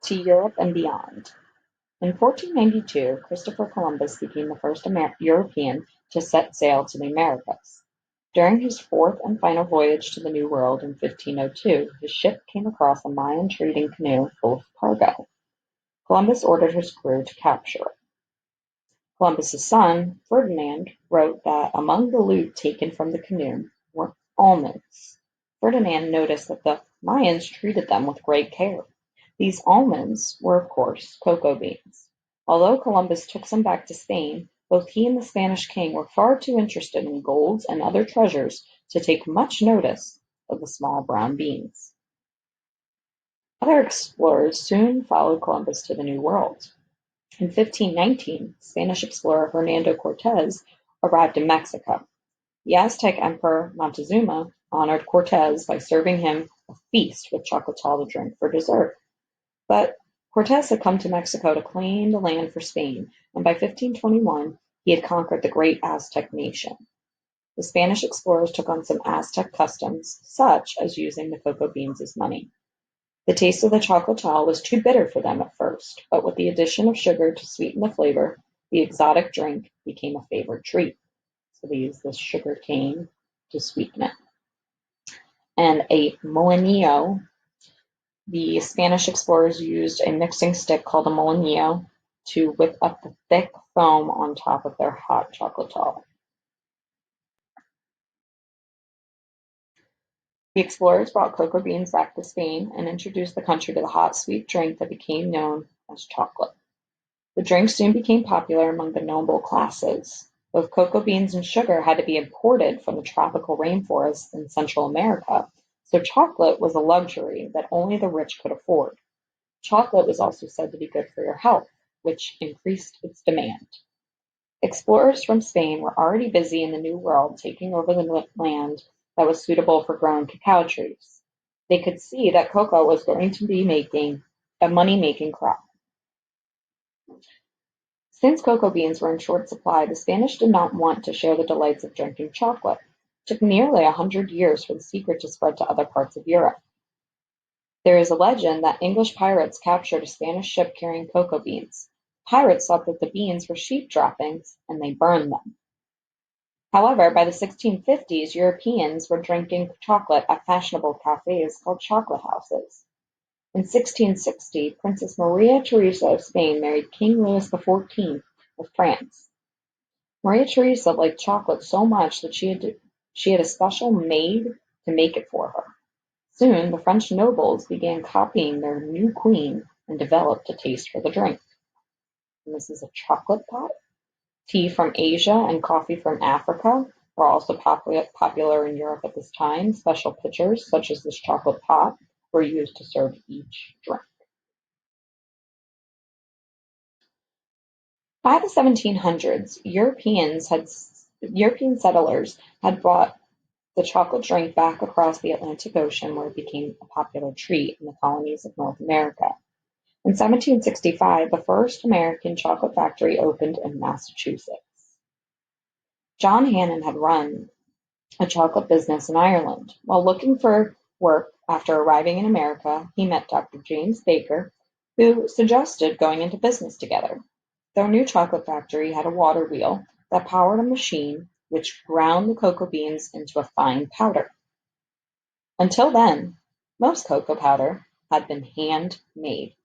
to Europe and beyond. In 1492, Christopher Columbus became the first European to set sail to the Americas. During his fourth and final voyage to the New World in 1502, his ship came across a Mayan trading canoe full of cargo. Columbus ordered his crew to capture it. Columbus's son, Ferdinand, wrote that among the loot taken from the canoe were almonds. Ferdinand noticed that the Mayans treated them with great care. These almonds were, of course, cocoa beans. Although Columbus took some back to Spain, both he and the Spanish king were far too interested in gold and other treasures to take much notice of the small brown beans. Other explorers soon followed Columbus to the New World. In 1519, Spanish explorer Hernando Cortez arrived in Mexico. The Aztec Emperor Montezuma honored Cortez by serving him a feast with chocolatl to drink for dessert. But Cortez had come to Mexico to claim the land for Spain, and by 1521 he had conquered the great Aztec nation. The Spanish explorers took on some Aztec customs, such as using the cocoa beans as money. The taste of the chocolatl was too bitter for them at first, but with the addition of sugar to sweeten the flavor, the exotic drink became a favorite treat. So they used this sugar cane to sweeten it. And a molinillo, the Spanish explorers used a mixing stick called a molinillo to whip up the thick foam on top of their hot chocolatl. The explorers brought cocoa beans back to Spain and introduced the country to the hot, sweet drink that became known as chocolate. The drink soon became popular among the noble classes. Both cocoa beans and sugar had to be imported from the tropical rainforests in Central America, so chocolate was a luxury that only the rich could afford. Chocolate was also said to be good for your health, which increased its demand. Explorers from Spain were already busy in the New World taking over the land that was suitable for growing cacao trees. They could see that cocoa was going to be making a money-making crop. Since cocoa beans were in short supply, the Spanish did not want to share the delights of drinking chocolate. It took nearly 100 years for the secret to spread to other parts of Europe. There is a legend that English pirates captured a Spanish ship carrying cocoa beans. Pirates thought that the beans were sheep droppings, and they burned them. However, by the 1650s, Europeans were drinking chocolate at fashionable cafes called chocolate houses. In 1660, Princess Maria Theresa of Spain married King Louis XIV of France. Maria Theresa liked chocolate so much that she had a special maid to make it for her. Soon, the French nobles began copying their new queen and developed a taste for the drink. And this is a chocolate pot. Tea from Asia and coffee from Africa were also popular in Europe at this time. Special pitchers, such as this chocolate pot, were used to serve each drink. By the 1700s, European settlers had brought the chocolate drink back across the Atlantic Ocean, where it became a popular treat in the colonies of North America. In 1765, the first American chocolate factory opened in Massachusetts. John Hannon had run a chocolate business in Ireland. While looking for work after arriving in America, he met Dr. James Baker, who suggested going into business together. Their new chocolate factory had a water wheel that powered a machine which ground the cocoa beans into a fine powder. Until then, most cocoa powder had been hand-made.